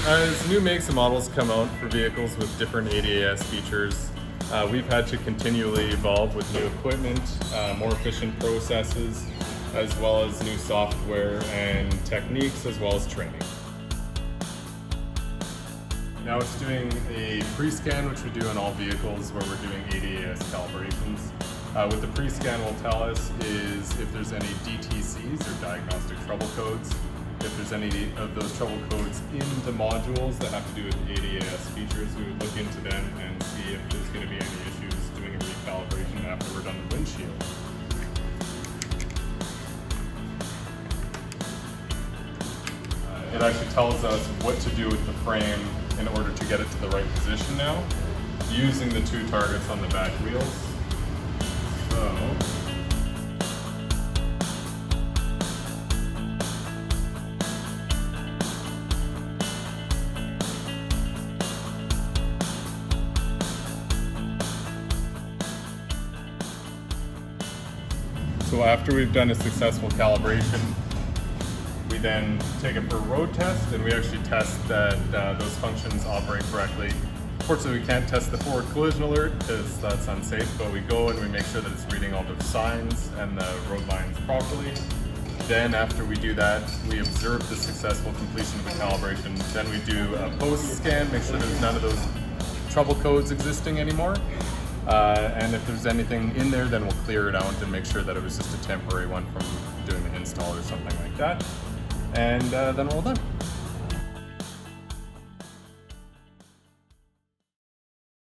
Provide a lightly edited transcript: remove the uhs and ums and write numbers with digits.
As new makes and models come out for vehicles with different ADAS features, we've had to continually evolve with new equipment, more efficient processes, as well as new software and techniques, as well as training. Now it's doing a pre-scan, which we do on all vehicles where we're doing ADAS calibrations. What the pre-scan will tell us is if there's any DTCs or diagnostic trouble codes, if there's any of those trouble codes in the modules that have to do with ADAS features, we would look into them and see if there's going to be any issues doing a recalibration after we're done the windshield. It actually tells us what to do with the frame in order to get it to the right position now, using the two targets on the back wheels. So after we've done a successful calibration, we then take it for a road test, and we actually test that those functions operate correctly. Fortunately, we can't test the forward collision alert because that's unsafe, but we go and we make sure that it's reading all the signs and the road lines properly. Then after we do that, we observe the successful completion of the calibration. Then we do a post-scan, make sure there's none of those trouble codes existing anymore. And if there's anything in there, then we'll clear it out and make sure that it was just a temporary one from doing the install or something like that. And then we're all done.